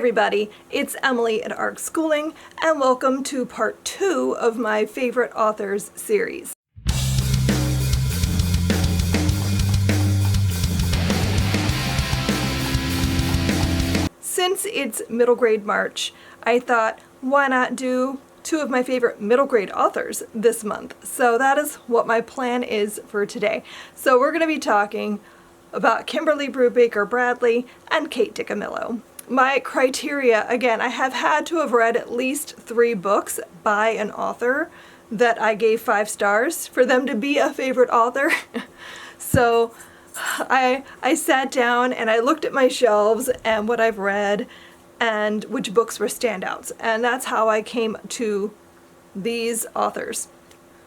everybody, it's Emily at ARC Schooling, and welcome to part 2 of my favorite authors series. Since it's middle grade March, I thought, why not do 2 of my favorite middle grade authors this month? So that is what my plan is for today. So we're going to be talking about Kimberly Brubaker Bradley and Kate DiCamillo. My criteria, again, I have had to have read at least 3 books by an author that I gave 5 stars for them to be a favorite author. So I sat down and I looked at my shelves and what I've read and which books were standouts, and that's how I came to these authors.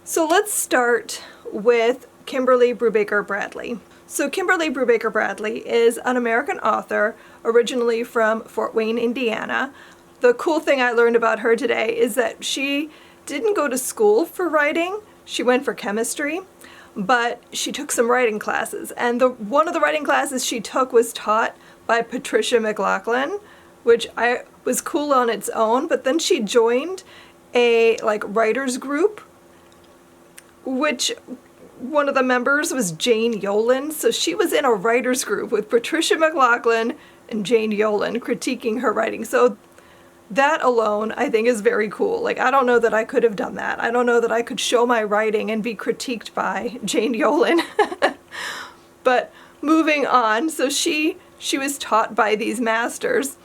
So let's start with Kimberly Brubaker Bradley. So Kimberly Brubaker Bradley is an American author originally from Fort Wayne, Indiana. The cool thing I learned about her today is that she didn't go to school for writing. She went for chemistry, but she took some writing classes. And one of the writing classes she took was taught by Patricia McLaughlin, which was cool on its own, but then she joined a writers group, which one of the members was Jane Yolen. So she was in a writers group with Patricia McLaughlin and Jane Yolen critiquing her writing. So that alone I think is very cool. I don't know that I could have done that. I don't know that I could show my writing and be critiqued by Jane Yolen. But moving on, so she was taught by these masters.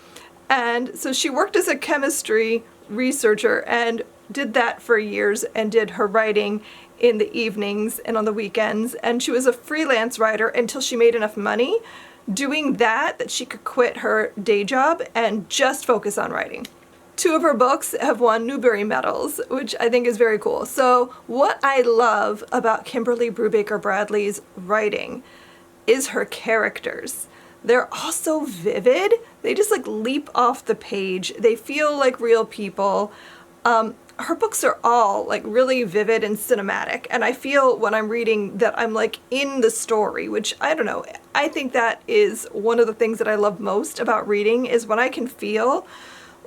And so she worked as a chemistry researcher and did that for years and did her writing in the evenings and on the weekends. And she was a freelance writer until she made enough money doing that she could quit her day job and just focus on writing. 2 of her books have won Newbery medals, which I think is very cool. So what I love about Kimberly Brubaker Bradley's writing is her characters. They're all so vivid. They just leap off the page. They feel like real people. Her books are all really vivid and cinematic, and I feel when I'm reading that I'm in the story, which I don't know. I think that is one of the things that I love most about reading, is when I can feel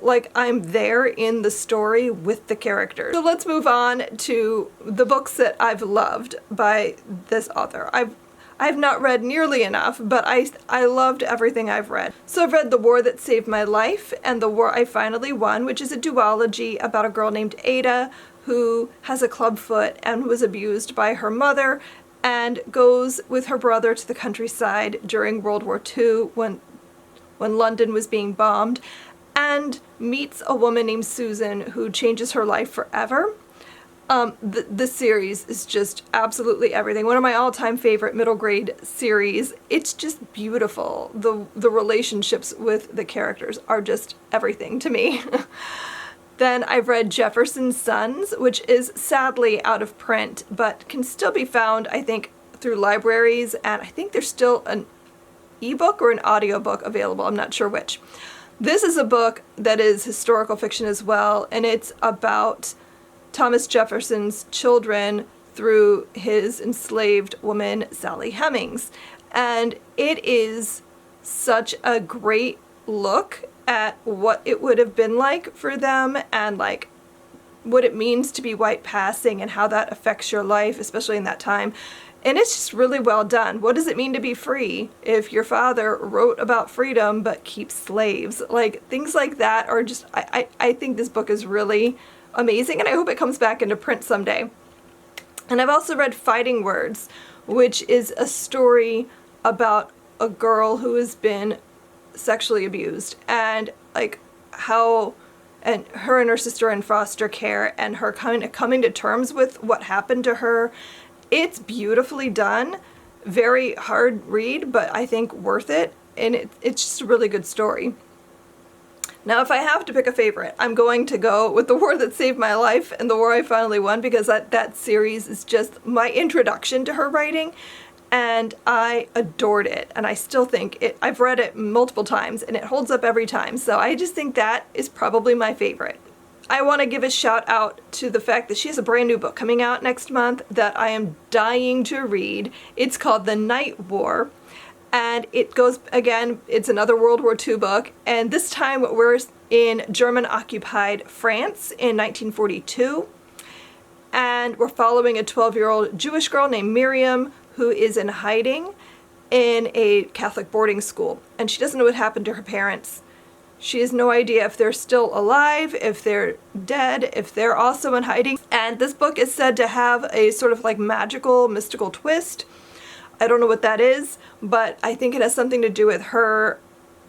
like I'm there in the story with the characters. So let's move on to the books that I've loved by this author. I've not read nearly enough, but I loved everything I've read. So I've read The War That Saved My Life and The War I Finally Won, which is a duology about a girl named Ada who has a clubfoot and was abused by her mother and goes with her brother to the countryside during World War II when London was being bombed, and meets a woman named Susan who changes her life forever. This series is just absolutely everything. One of my all-time favorite middle grade series. It's just beautiful. The relationships with the characters are just everything to me. Then I've read Jefferson's Sons, which is sadly out of print, but can still be found, I think, through libraries, and I think there's still an ebook or an audiobook available. I'm not sure which. This is a book that is historical fiction as well, and it's about Thomas Jefferson's children through his enslaved woman, Sally Hemings. And it is such a great look at what it would have been like for them and what it means to be white passing and how that affects your life, especially in that time. And it's just really well done. What does it mean to be free if your father wrote about freedom but keeps slaves? Things like that are just, I think this book is really amazing, and I hope it comes back into print someday. And I've also read Fighting Words, which is a story about a girl who has been sexually abused and how and her and her sister in foster care and her kind of coming to terms with what happened to her. It's beautifully done, very hard read, but I think worth it, and it's just a really good story. Now, if I have to pick a favorite, I'm going to go with The War That Saved My Life and The War I Finally Won, because that series is just my introduction to her writing, and I adored it, and I still think it. I've read it multiple times, and it holds up every time, so I just think that is probably my favorite. I want to give a shout out to the fact that she has a brand new book coming out next month that I am dying to read. It's called The Night War, And it goes, again, it's another World War II book, and this time we're in German-occupied France in 1942, and we're following a 12-year-old Jewish girl named Miriam who is in hiding in a Catholic boarding school, and she doesn't know what happened to her parents. She has no idea if they're still alive, if they're dead, if they're also in hiding. And this book is said to have a sort of like magical, mystical twist. I don't know what that is, but I think it has something to do with her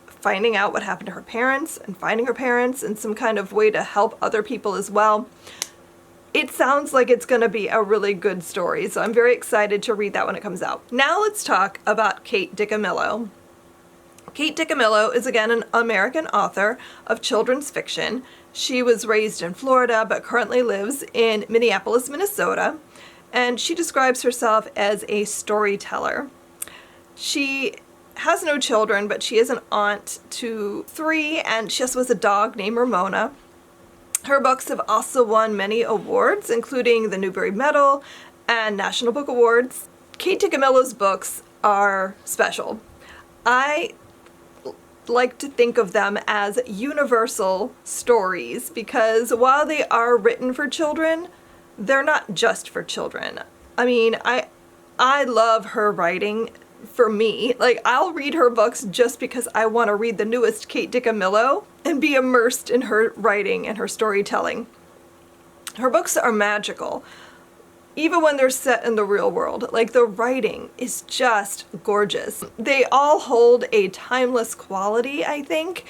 finding out what happened to her parents and finding her parents and some kind of way to help other people as well. It sounds like it's going to be a really good story, so I'm very excited to read that when it comes out. Now let's talk about Kate DiCamillo. Kate DiCamillo is again an American author of children's fiction. She was raised in Florida but currently lives in Minneapolis, Minnesota, and she describes herself as a storyteller. She has no children, but she is an aunt to 3, and she also has a dog named Ramona. Her books have also won many awards, including the Newbery Medal and National Book Awards. Kate DiCamillo's books are special. I like to think of them as universal stories because while they are written for children, they're not just for children. I mean, I love her writing. For me, like, I'll read her books just because I want to read the newest Kate DiCamillo and be immersed in her writing and her storytelling. Her books are magical, even when they're set in the real world. Like, the writing is just gorgeous. They all hold a timeless quality, I think,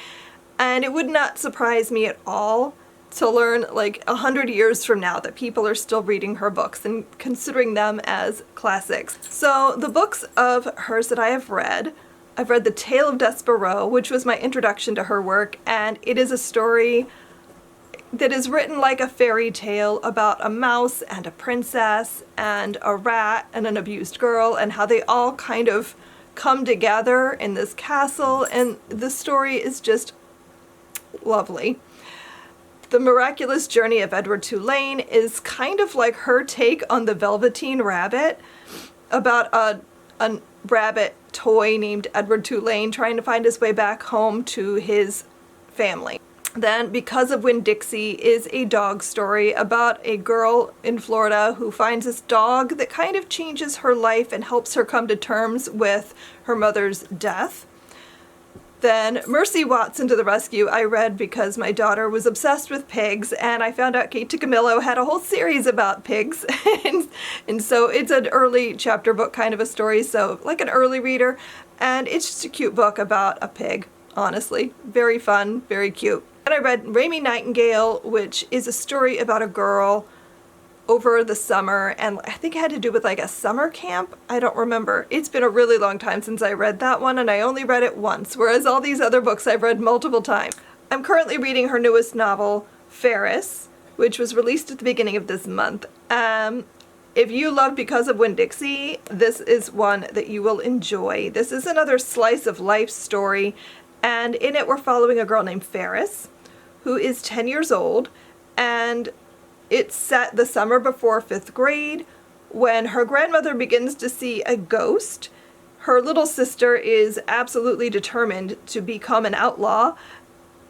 and it would not surprise me at all to learn like 100 years from now that people are still reading her books and considering them as classics. So the books of hers that I have read, I've read The Tale of Despereaux, which was my introduction to her work, and it is a story that is written like a fairy tale about a mouse and a princess and a rat and an abused girl and how they all kind of come together in this castle, and the story is just lovely. The Miraculous Journey of Edward Tulane is kind of like her take on the Velveteen Rabbit, about a rabbit toy named Edward Tulane trying to find his way back home to his family. Then Because of Winn-Dixie is a dog story about a girl in Florida who finds this dog that kind of changes her life and helps her come to terms with her mother's death. Then Mercy Watson to the Rescue I read because my daughter was obsessed with pigs, and I found out Kate DiCamillo had a whole series about pigs. and so it's an early chapter book kind of a story, so like an early reader, and it's just a cute book about a pig, honestly. Very fun, very cute. And I read Raimi Nightingale, which is a story about a girl over the summer, and I think it had to do with like a summer camp. I don't remember. It's been a really long time since I read that one, and I only read it once, whereas all these other books I've read multiple times. I'm currently reading her newest novel, Ferris, which was released at the beginning of this month. If you love Because of Winn-Dixie, this is one that you will enjoy. This is another slice of life story, and in it we're following a girl named Ferris, who is 10 years old, and it's set the summer before 5th grade when her grandmother begins to see a ghost. Her little sister is absolutely determined to become an outlaw,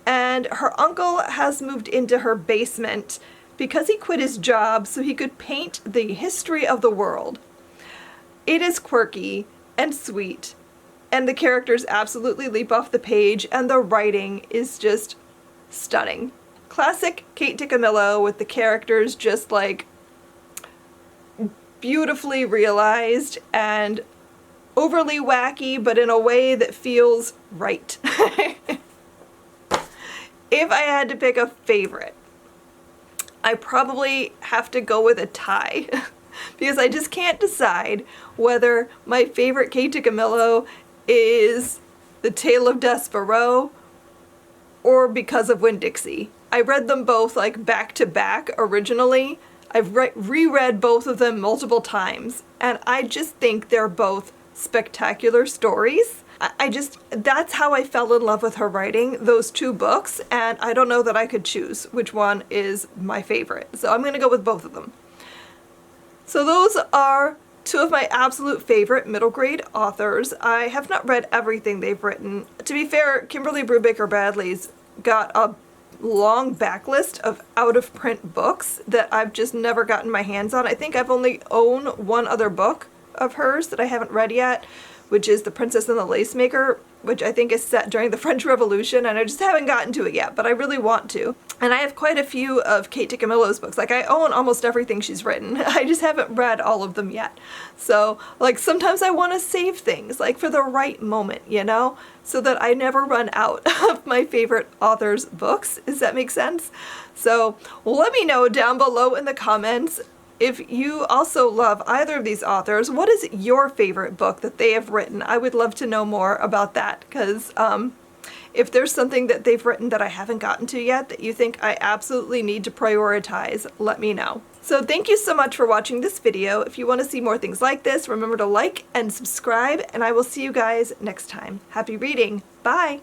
and her uncle has moved into her basement because he quit his job so he could paint the history of the world. It is quirky and sweet, and the characters absolutely leap off the page, and the writing is just stunning. Classic Kate DiCamillo with the characters just like beautifully realized and overly wacky, but in a way that feels right. If I had to pick a favorite, I probably have to go with a tie because I just can't decide whether my favorite Kate DiCamillo is The Tale of Despereaux or Because of Winn-Dixie. I read them both like back to back originally. I've reread both of them multiple times, and I just think they're both spectacular stories. That's how I fell in love with her writing, those two books, and I don't know that I could choose which one is my favorite. So I'm going to go with both of them. So those are two of my absolute favorite middle grade authors. I have not read everything they've written. To be fair, Kimberly Brubaker Bradley's got a long backlist of out-of-print books that I've just never gotten my hands on. I think I've only owned one other book of hers that I haven't read yet, which is The Princess and the Lace Maker, which I think is set during the French Revolution, and I just haven't gotten to it yet, but I really want to. And I have quite a few of Kate DiCamillo's books. Like, I own almost everything she's written. I just haven't read all of them yet. So, like, sometimes I want to save things, like, for the right moment, you know? So that I never run out of my favorite author's books. Does that make sense? So, let me know down below in the comments if you also love either of these authors. What is your favorite book that they have written? I would love to know more about that, because if there's something that they've written that I haven't gotten to yet that you think I absolutely need to prioritize, let me know. So thank you so much for watching this video. If you want to see more things like this, remember to like and subscribe, and I will see you guys next time. Happy reading. Bye!